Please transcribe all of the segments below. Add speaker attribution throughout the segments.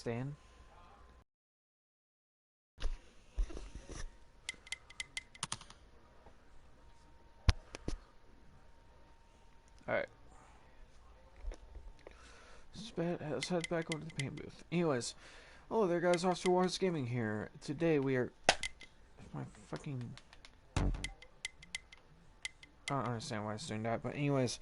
Speaker 1: stand. Alright. Let's head back over to the paint booth. Anyways, hello there guys, Officer Wars Gaming here. Today we are... My fucking... I don't understand why it's doing that, but anyways...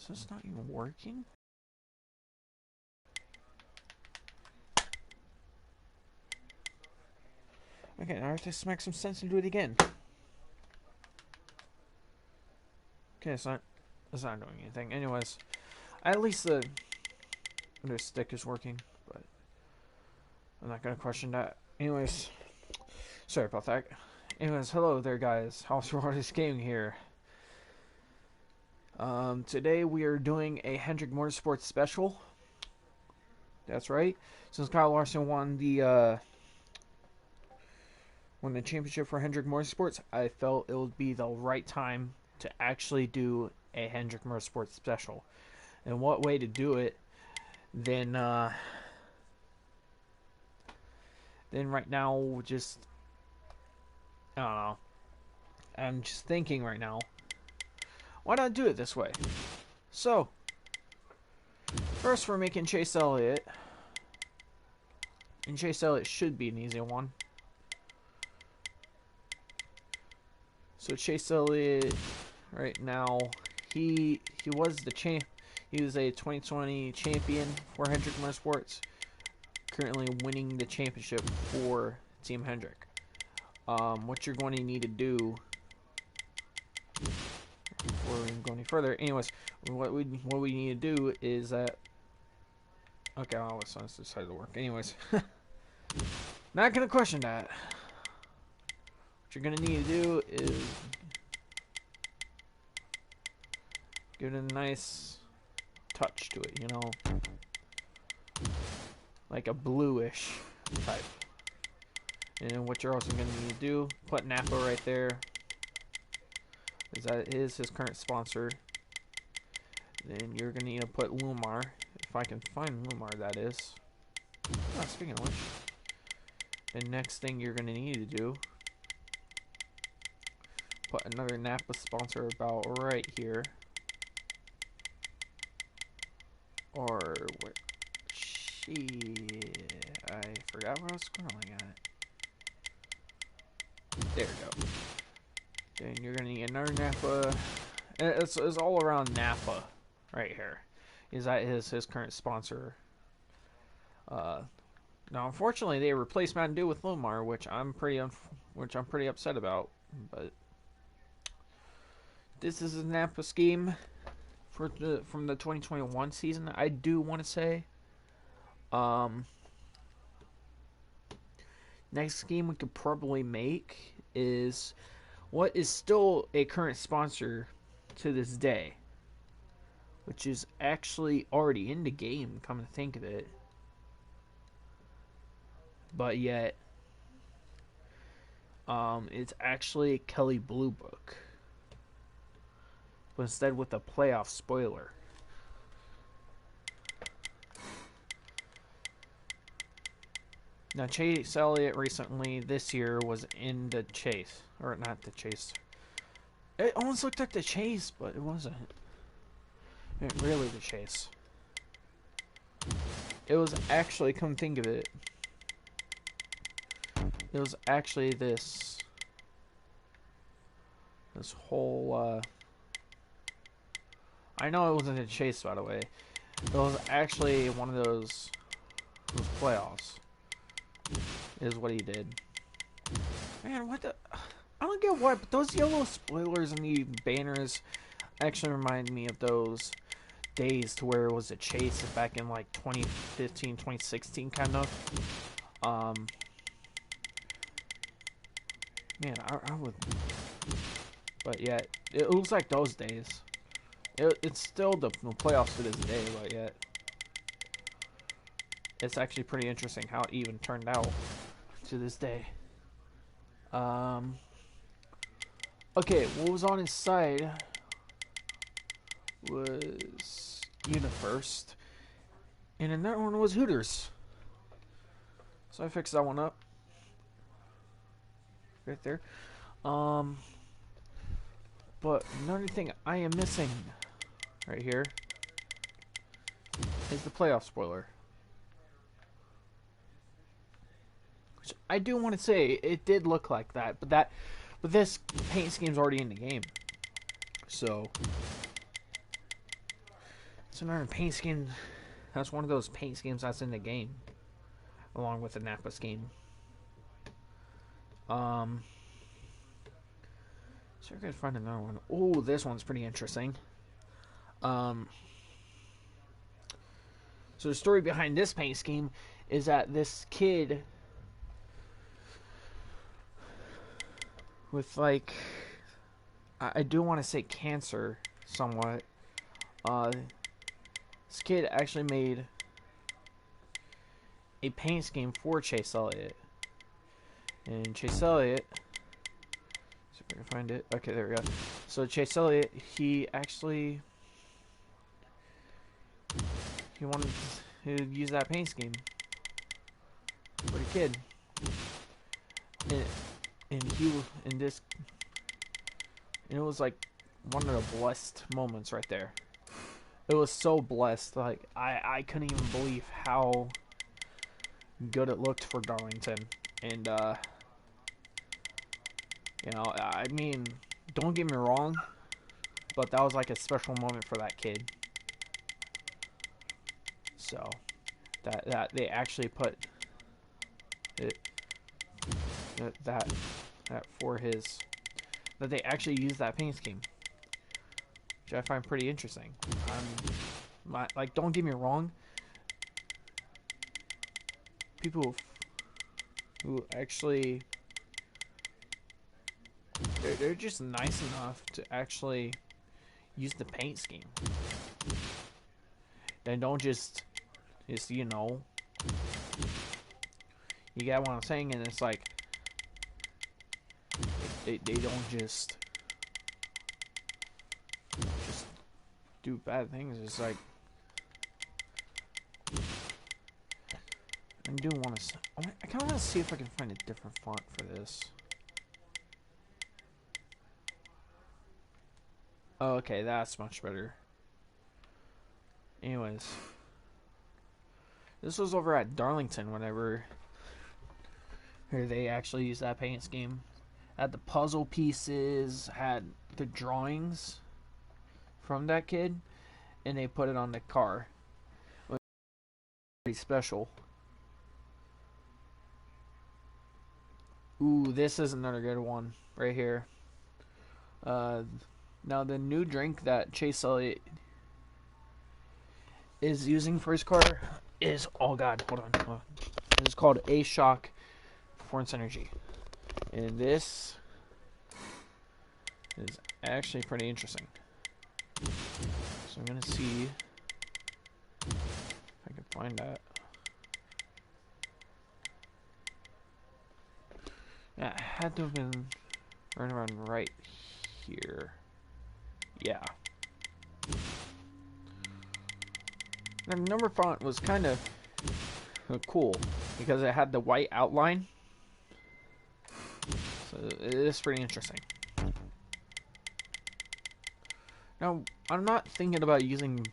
Speaker 1: Is this not even working? Okay, now I have to smack some sense and do it again. Okay, it's not doing anything. Anyways, at least the stick is working, but I'm not gonna question that. Anyways, sorry about that. Anyways, hello there guys, Officer Wars Gaming here. Today we are doing a Hendrick Motorsports special. That's right. Since Kyle Larson won the championship for Hendrick Motorsports, I felt it would be the right time to actually do a Hendrick Motorsports special. And what way to do it than right now, just I don't know. I'm just thinking right now, why not do it this way? So, first we're making Chase Elliott. And Chase Elliott should be an easy one. So Chase Elliott, right now, he was the champ. He was a 2020 champion for Hendrick Motorsports. Currently winning the championship for Team Hendrick. What you're going to need to do before we go any further, anyways, what we need to do is that. Okay, well, let's decided to work. Anyways, not gonna question that. What you're gonna need to do is give it a nice touch to it, you know, like a bluish type. And what you're also gonna need to do, put Napa right there, is that is his current sponsor. Then you're gonna need to put Lumar, if I can find Lumar, that is. Oh, speaking of which, the next thing you're gonna need to do, put another Napa sponsor about right here, or what? I forgot where I was scrolling at. There we go. Then you're gonna need another Napa. It's all around Napa, right here. Is that his current sponsor? Now, unfortunately, they replaced Mountain Dew with Lumar, which I'm pretty upset about. But this is a Napa scheme from the 2021 season. I do want to say. Next scheme we could probably make is what is still a current sponsor to this day, which is actually already in the game, come to think of it, but yet it's actually Kelly Blue Book, but instead with a playoff spoiler. Now, Chase Elliott recently, this year, was in the Chase. Or, not the Chase. It almost looked like the Chase, but it wasn't. It really the Chase. It was actually, come think of it, it was actually this whole, I know it wasn't a Chase, by the way. It was actually one of those playoffs. Is what he did. Man, what the... I don't get why, but those yellow spoilers and the banners actually remind me of those days to where it was a Chase back in like 2015, 2016 kind of. Man, I would... But yet, it looks like those days. It's still the playoffs to this day, but yet it's actually pretty interesting how it even turned out to this day. Okay, what was on his side was Universe, and another one was Hooters. So I fixed that one up right there. But another thing I am missing right here is the playoff spoiler. Which I do want to say it did look like that, but this paint scheme's already in the game. So it's another paint scheme. That's one of those paint schemes that's in the game, along with the Napa scheme. So I could find another one. Oh, this one's pretty interesting. So the story behind this paint scheme is that this kid with, like, I do want to say cancer somewhat. This kid actually made a paint scheme for Chase Elliott. And Chase Elliott, see if I can find it. Okay, there we go. So Chase Elliott, he wanted to use that paint scheme for the kid. And it was like one of the blessed moments right there. It was so blessed, like I couldn't even believe how good it looked for Darlington. And you know, I mean, don't get me wrong, but that was like a special moment for that kid. So that they actually put it that for his, that they actually used that paint scheme, which I find pretty interesting. Like, don't get me wrong, people who actually they're just nice enough to actually use the paint scheme, and don't just you know, you get what I'm saying. And it's like they don't just do bad things. It's like, I do want to. I kind of want to see if I can find a different font for this. Oh, okay, that's much better. Anyways, this was over at Darlington whenever they actually used that paint scheme. Had the puzzle pieces, had the drawings from that kid, and they put it on the car. It was pretty special. Ooh, this is another good one right here. Now the new drink that Chase Elliott is using for his car is, oh god, hold on. It's called A-Shock Performance Energy. And this is actually pretty interesting. So I'm gonna see if I can find that. Yeah, it had to have been right around right here. Yeah. The number font was kind of cool because it had the white outline. So it is pretty interesting. Now, I'm not thinking about using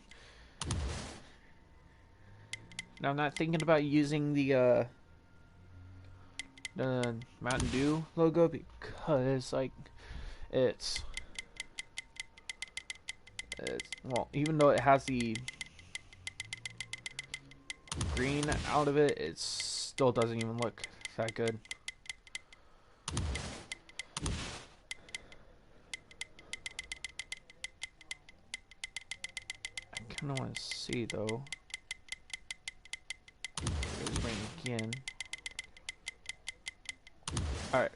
Speaker 1: the Mountain Dew logo, because like it's well, even though it has the green out of it, it still doesn't even look that good. I kind of want to see though. There's rain again. Alright.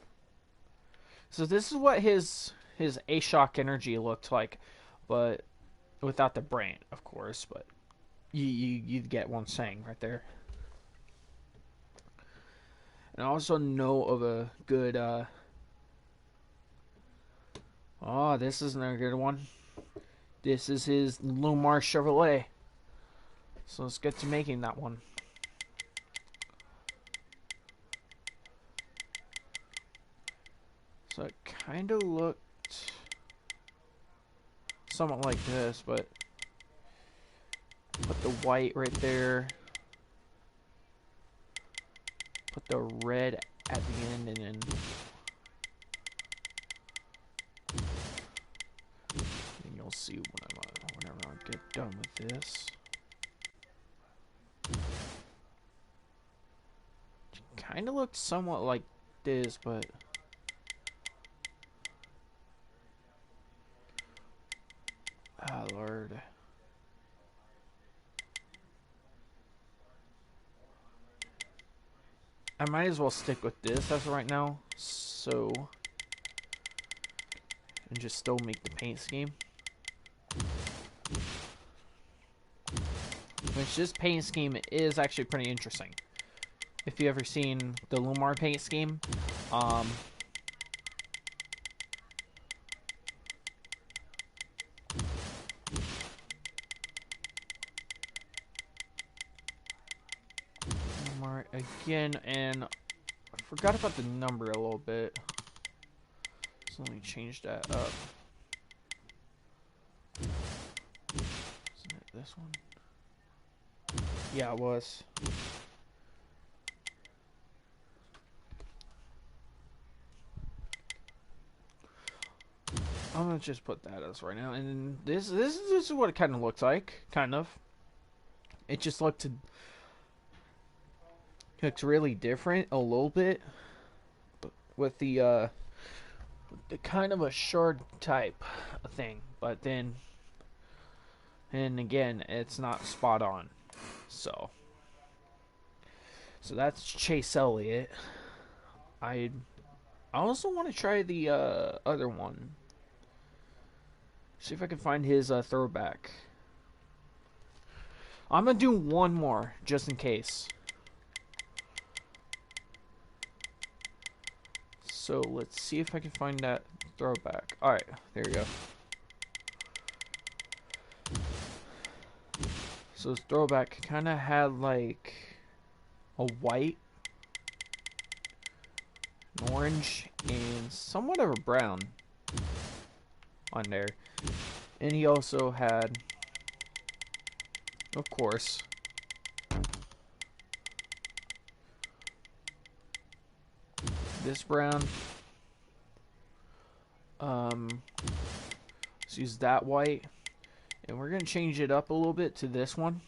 Speaker 1: So this is what his A-Shock Energy looked like, but without the brand, of course, but you get what I'm saying right there. And I also know of a good oh, this is another good one. This is his Lumar Chevrolet. So let's get to making that one. So it kind of looked somewhat like this, but put the white right there. Put the red at the end, and then you'll see whenever I get done with this. Kind of looks somewhat like this, but ah, Lord. I might as well stick with this as of right now, so, and just still make the paint scheme. Which this paint scheme is actually pretty interesting. If you ever seen the Lumar paint scheme, Lumar again, and I forgot about the number a little bit. So let me change that up. Isn't it this one? Yeah, it was. I'm gonna just put that as right now, and this is what it kind of looks like, kind of. It just looks really different a little bit, but with the kind of a short type thing, but then, and again, it's not spot on. So that's Chase Elliott. I also want to try the other one. See if I can find his throwback. I'm gonna do one more just in case. So let's see if I can find that throwback. Alright, there you go. So his throwback kind of had like a white, an orange, and somewhat of a brown on there. And he also had, of course, this brown. Let's use that white, and we're gonna change it up a little bit to this one,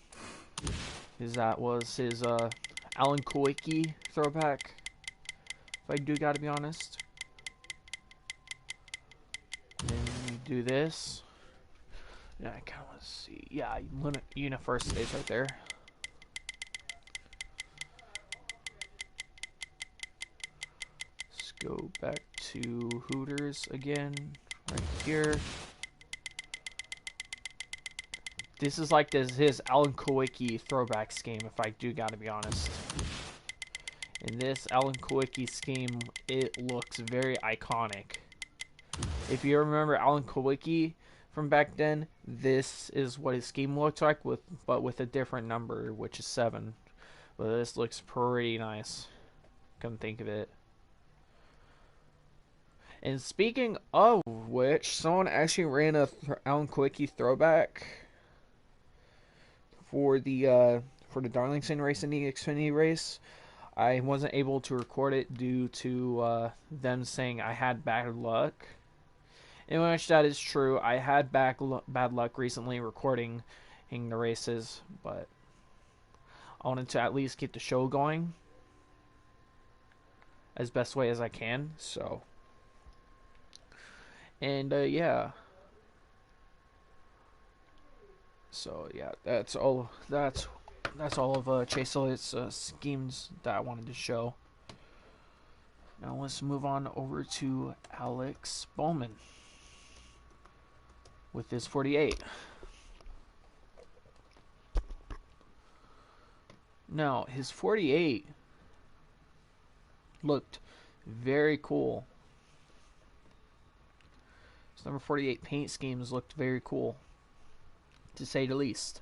Speaker 1: because that was his Alan Kowicki throwback. If I do gotta be honest. And then we do this. Yeah, I kind of want to see. Yeah, UniFirst stays right there. Let's go back to Hooters again, right here. This is like his Alan Kowicki throwback scheme, if I do gotta be honest. In this Alan Kowicki scheme, it looks very iconic. If you remember Alan Kowicki from back then, this is what his scheme looks like, but with a different number, which is 7. But this looks pretty nice. Come think of it. And speaking of which, someone actually ran a Alan Kowicki throwback for the Darlington race in the Xfinity race. I wasn't able to record it due to them saying I had bad luck. In which that is true. I had bad luck recently recording the races, but I wanted to at least keep the show going as best way as I can. So, and yeah. So yeah, that's all. That's all of Chase Elliott's schemes that I wanted to show. Now let's move on over to Alex Bowman with his 48. Now, his 48 looked very cool. His number 48 paint schemes looked very cool. to say the least.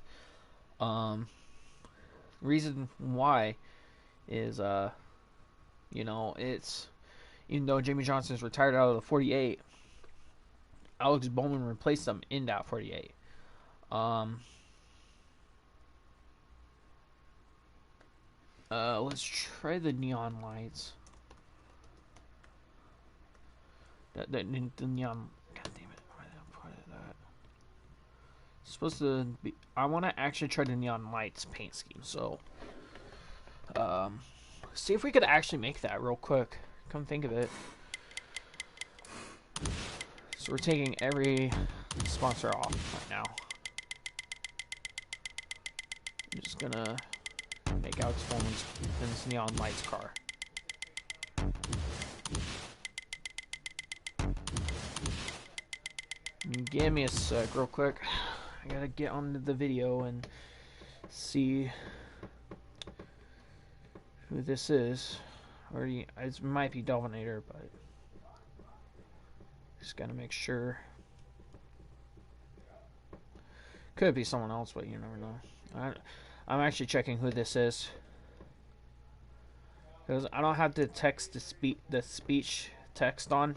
Speaker 1: Reason why is you know, it's, even though Jimmy Johnson's retired out of the 48, Alex Bowman replaced him in that 48. Let's try the neon lights. The neon. God damn it! Why did I put it that? It's supposed to be. I want to actually try the neon lights paint scheme. So, see if we could actually make that real quick. Come think of it. So we're taking every sponsor off right now. I'm just gonna make Alex Bowman's neon lights car. Give me a sec real quick. I gotta get onto the video and see who this is. Or it might be Dominator, but just gotta make sure. Could be someone else, but you never know. I'm actually checking who this is, because I don't have the text to the speech text on,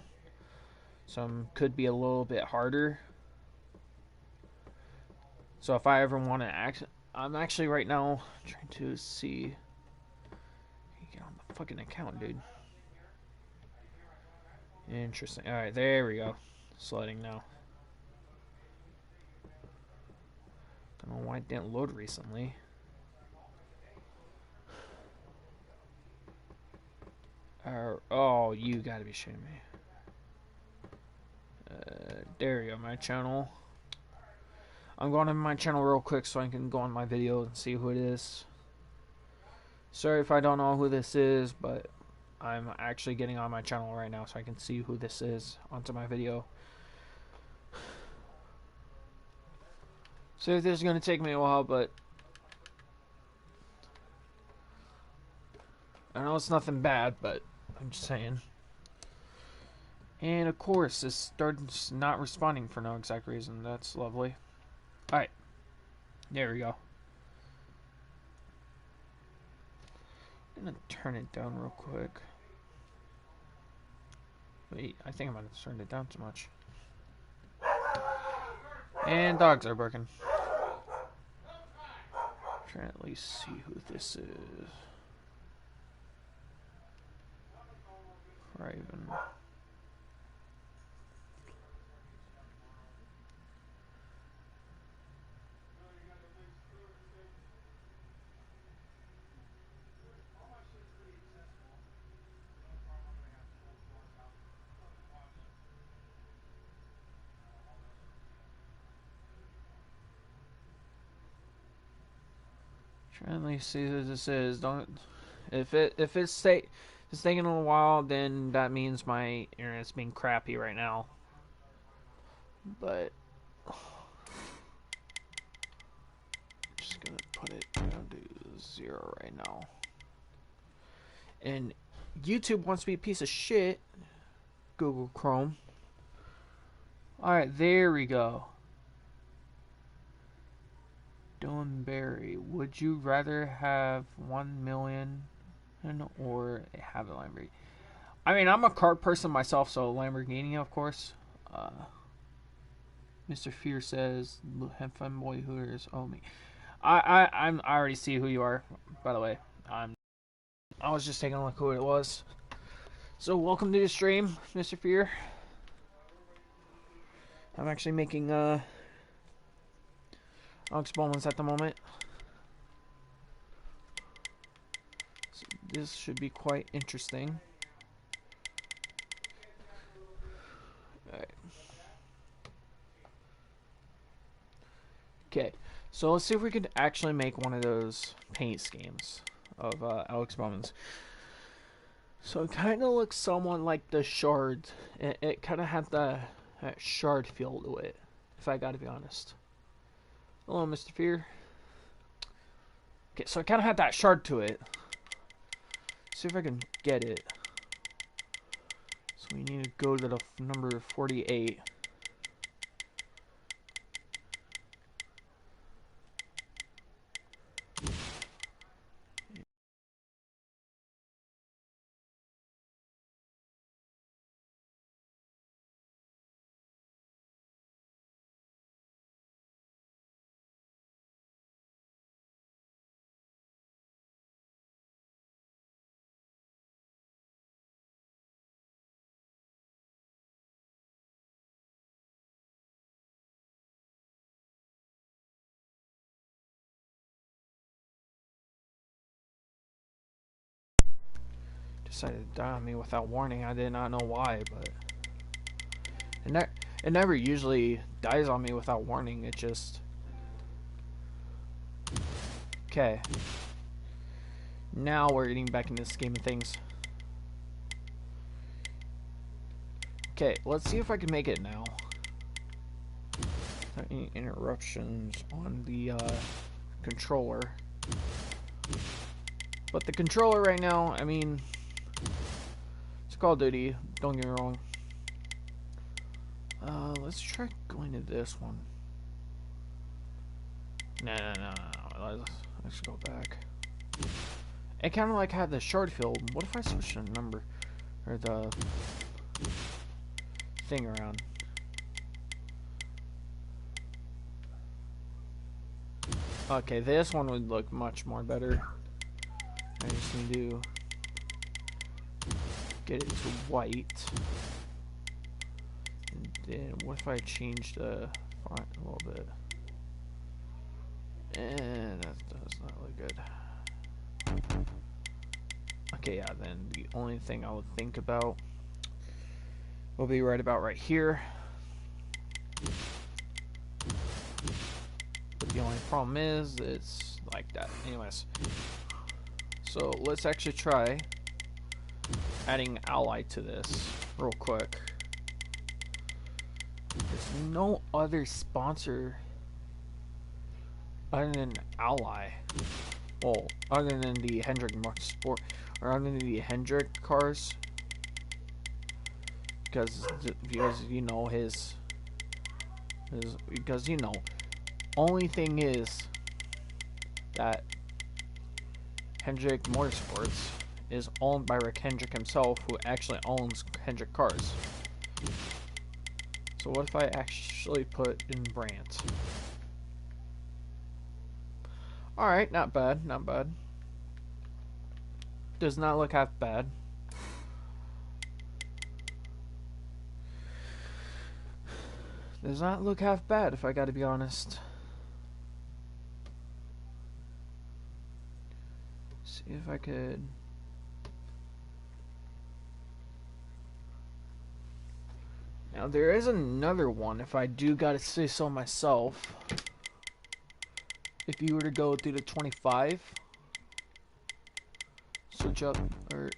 Speaker 1: so could be a little bit harder. So if I ever want to I'm actually right now trying to see. Get on the fucking account, dude. Interesting. All right, there we go. Sliding now. Don't know why it didn't load recently. Oh, you gotta be shitting me. There you go, my channel. I'm going to my channel real quick so I can go on my video and see who it is. Sorry if I don't know who this is, but I'm actually getting on my channel right now so I can see who this is onto my video. So this is going to take me a while, but I know it's nothing bad, but I'm just saying. And of course, this starts not responding for no exact reason. That's lovely. Alright. There we go. I'm going to turn it down real quick. Wait, I think I might have turned it down too much. And dogs are barking. Try to at least see who this is. Raven. Trying to see who this is. Don't if it's taking a while, then that means my internet's being crappy right now. But just gonna put it down to 0 right now. And YouTube wants to be a piece of shit. Google Chrome. Alright, there we go. Dylan Berry, would you rather have 1 million or have a Lamborghini? I mean, I'm a car person myself, so Lamborghini, of course. Mr. Fear says, "Fanboy Hooters, oh me." I already see who you are. By the way, I was just taking a look who it was. So welcome to the stream, Mr. Fear. I'm actually making Alex Bowman's at the moment. So this should be quite interesting. Alright. Okay, so let's see if we could actually make one of those paint schemes of Alex Bowman's. So it kind of looks somewhat like the Shard. It kind of had that Shard feel to it, if I gotta be honest. Hello, Mr. Fear. Okay, so it kind of had that Shard to it. See if I can get it. So we need to go to the number 48. decided to die on me without warning. I did not know why, but it never usually dies on me without warning. It just... Okay. Now we're getting back into the scheme of things. Okay, let's see if I can make it now. Without any interruptions on the controller. But the controller right now, I mean, it's Call of Duty, don't get me wrong. Let's try going to this one. No. Let's go back. It kind of like had the short field. What if I switch the number or the thing around? Okay, this one would look much more better. I just need to get it to white. And then what if I change the font a little bit? And that does not look good. Okay, yeah, then the only thing I would think about will be right about right here. But the only problem is it's like that. Anyways, so let's actually try adding ally to this real quick. There's no other sponsor other than ally. Well, other than the Hendrick Motorsport, or other than the Hendrick cars, because you know because you know, only thing is that Hendrick Motorsports is owned by Rick Hendrick himself, who actually owns Hendrick cars. So what if I actually put in Brant? Alright, not bad, not bad. Does not look half bad. Does not look half bad, if I gotta be honest. See if I could... Now there is another one, if I do gotta say so myself. If you were to go through the 25, switch up, or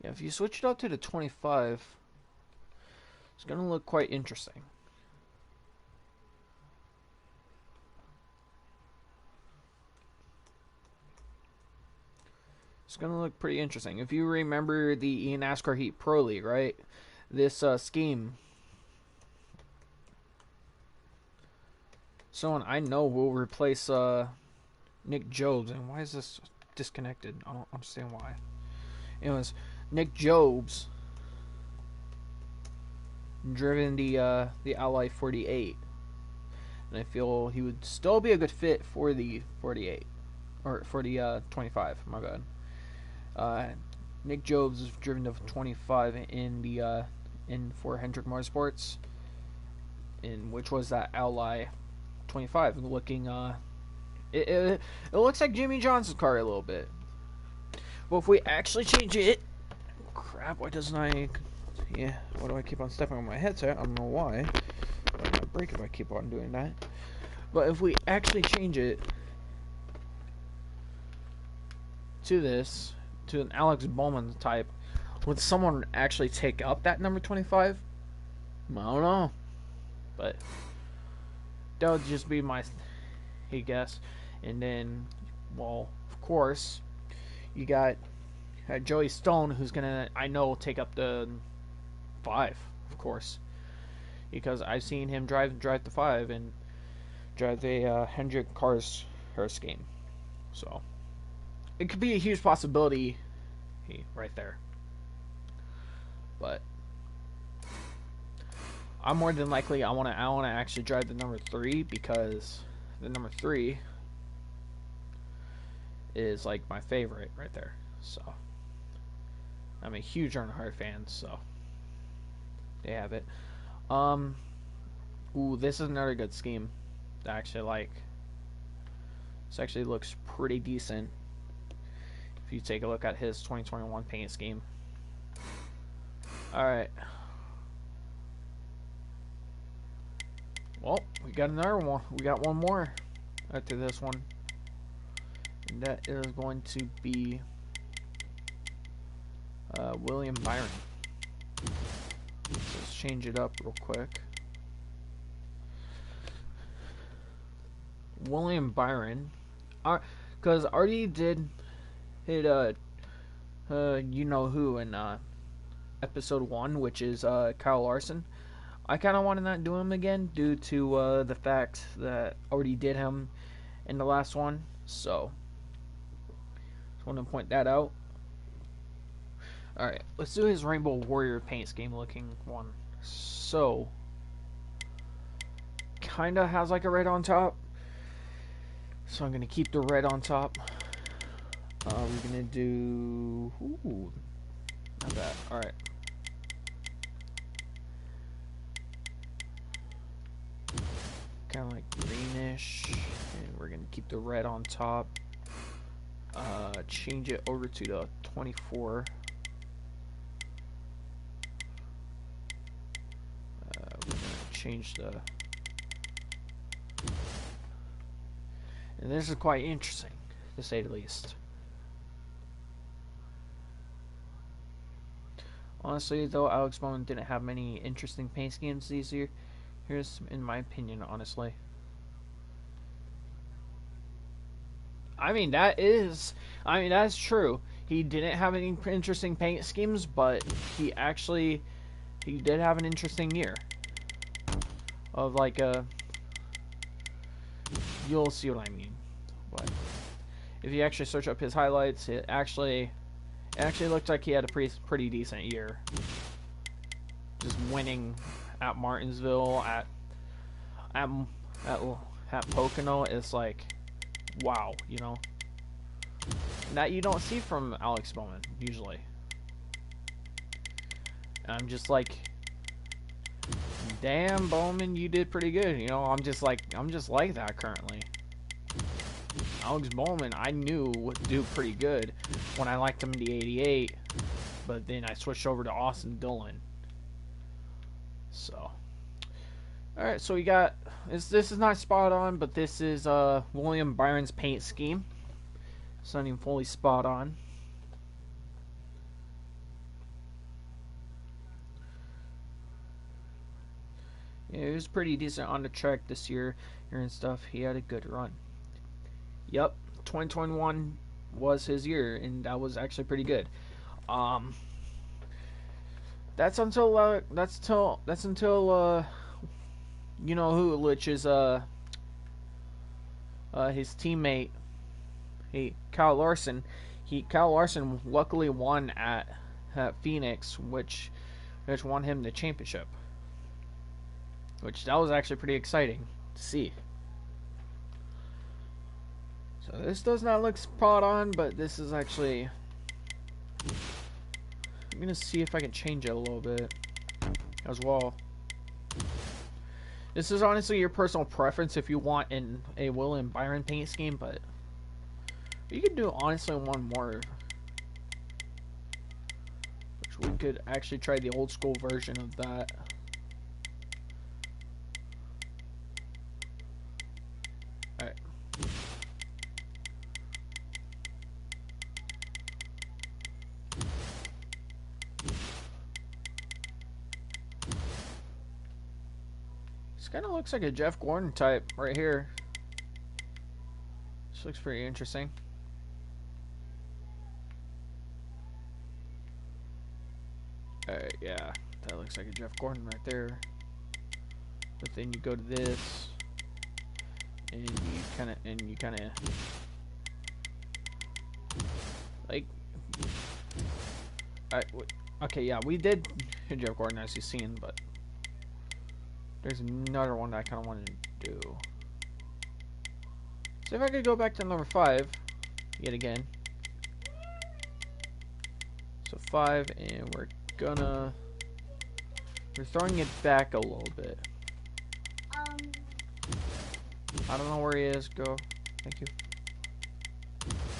Speaker 1: yeah, if you switch it up to the 25, it's gonna look quite interesting. It's gonna look pretty interesting. If you remember the eNASCAR Heat Pro League, right? This scheme. Someone I know will replace Nick Jobs. And why is this disconnected? I don't understand why. Anyways, Nick Jobs driven the Ally 48, and I feel he would still be a good fit for the 48 or for the 25. My bad. Nick Jobs has driven the 25 in the for Hendrick Motorsports, in which was that Ally 25 looking it looks like Jimmy Johnson's car a little bit. Well, if we actually change it, crap, why doesn't why do I keep on stepping on my headset? I don't know why. I'm gonna break if I keep on doing that. But if we actually change it to this, to an Alex Bowman type, would someone actually take up that number 25? I don't know, but that would just be my guess. And then, well, of course, you got Joey Stone, who's gonna, I know, take up the 5, of course, because I've seen him drive the 5 and drive the Hendrick cars Hearst game. So it could be a huge possibility right there. But I'm more than likely I wanna actually drive the number 3, because the number 3 is like my favorite right there. So I'm a huge Earnhardt fan, so they have it. Ooh, this is another good scheme that I actually like. This actually looks pretty decent if you take a look at his 2021 paint scheme. Alright. Well, we got another one. We got one more after this one. And that is going to be William Byron. Let's change it up real quick. William Byron, because already did hit you know who in episode 1, which is Kyle Larson. I kind of want to not do him again due to the fact that already did him in the last one. So just want to point that out. Alright, let's do his Rainbow Warrior paint scheme looking one. So, kinda has like a red on top. So I'm going to keep the red on top. We're going to do... Ooh, not bad. Alright. Kind of like greenish. And we're going to keep the red on top. Change it over to the 24. We're going to change the... And this is quite interesting, to say the least. Honestly, though, Alex Bowman didn't have many interesting paint schemes this year. Here's, in my opinion, honestly. I mean, that's true. He didn't have any interesting paint schemes, but he did have an interesting year. Of like you'll see what I mean. But if you actually search up his highlights, it actually looked like he had a pretty decent year. Just winning at Martinsville, at Pocono is like, wow, you know. That you don't see from Alex Bowman usually. And I'm just like, damn, Bowman, you did pretty good. You know, I'm just like that currently. Alex Bowman, I knew would do pretty good when I liked him in the 88, but then I switched over to Austin Dillon. So, all right, so we got this is not spot on, but this is William Byron's paint scheme. It's not even fully spot on. Yeah, he was pretty decent on the track this year and stuff. He had a good run. Yep, 2021 was his year, and that was actually pretty good. That's until you know who, which is his teammate, Kyle Larson. Kyle Larson luckily won at Phoenix, which won him the championship. Which that was actually pretty exciting to see. So this does not look spot on, but this is actually... I'm going to see if I can change it a little bit as well. This is honestly your personal preference if you want a William Byron paint scheme, but you could do honestly one more. Which we could actually try the old school version of that. Alright. This kind of looks like a Jeff Gordon type right here. This looks pretty interesting. Alright, yeah. That looks like a Jeff Gordon right there. But then you go to this. And you kind of like, okay, yeah, we did hit Jeff Gordon as you've seen, but there's another one that I kind of wanted to do. So if I could go back to number 5 yet again. So 5, and we're throwing it back a little bit. I don't know where he is. Go. Thank you.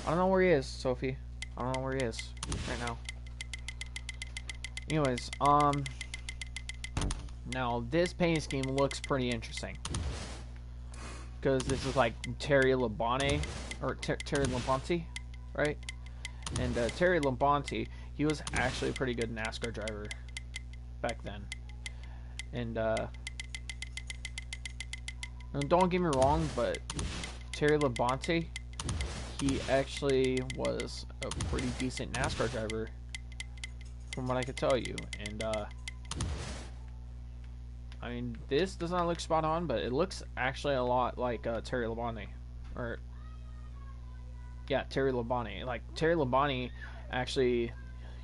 Speaker 1: I don't know where he is, Sophie. I don't know where he is right now. Anyways, now this paint scheme looks pretty interesting. Because this is like Terry Labonte, or Terry Labonte, right? And Terry Labonte, he was actually a pretty good NASCAR driver back then. And don't get me wrong, but Terry Labonte, he actually was a pretty decent NASCAR driver, from what I could tell you. And I mean, this does not look spot on, but it looks actually a lot like Terry Labonte, or yeah, Terry Labonte. Like Terry Labonte actually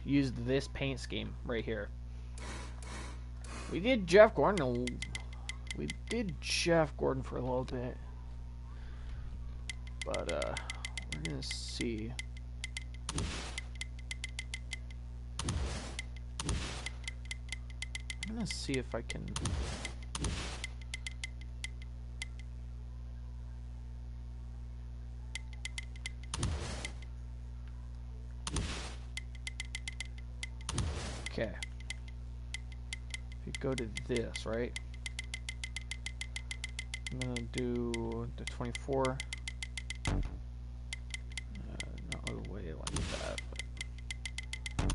Speaker 1: used this paint scheme right here. We did Jeff Gordon. We did Jeff Gordon for a little bit, but we're gonna see. I'm gonna see if I can. Okay. If you go to this, right? I'm gonna do the 24. Not all the way like that. But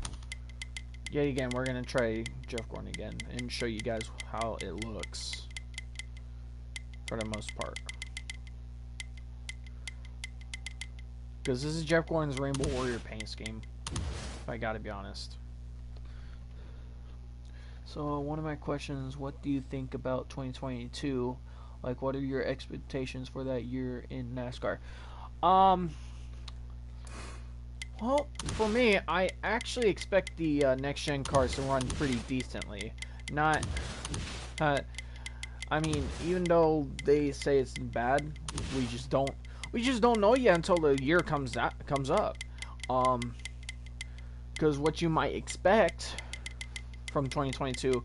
Speaker 1: yet again, we're gonna try Jeff Gordon again and show you guys how it looks for the most part. Because this is Jeff Gordon's Rainbow Warrior paint scheme, if I gotta be honest. So one of my questions, what do you think about 2022? Like, what are your expectations for that year in NASCAR? Well, for me, I actually expect the next-gen cars to run pretty decently. Not, I mean, even though they say it's bad, we just don't know yet until the year comes up. Because what you might expect from 2022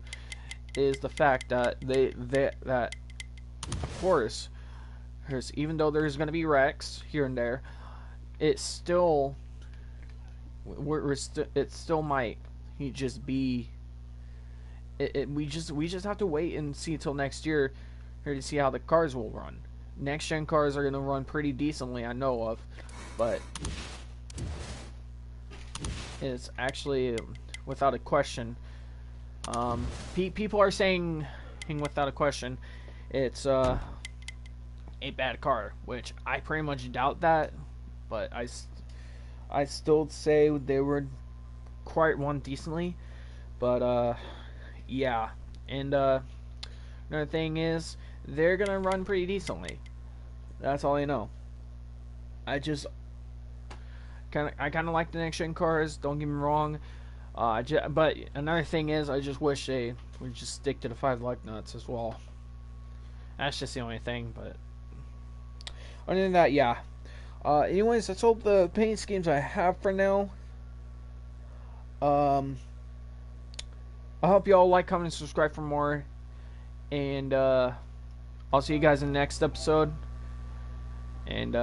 Speaker 1: is the fact that that of course, even though there's going to be wrecks here and there, it still might just be. We just have to wait and see till next year here to see how the cars will run. Next gen cars are going to run pretty decently, I know of, but it's actually without a question. People are saying without a question it's a bad car, which I pretty much doubt that, but I still say they would quite run decently. But yeah, and another thing is they're gonna run pretty decently. That's all I know. I kind of like the next gen cars, don't get me wrong. But another thing is, I just wish they would just stick to the 5 lug nuts as well. That's just the only thing, but other than that, yeah. Anyways, that's all the paint schemes I have for now. I hope y'all like, comment, and subscribe for more. And I'll see you guys in the next episode. And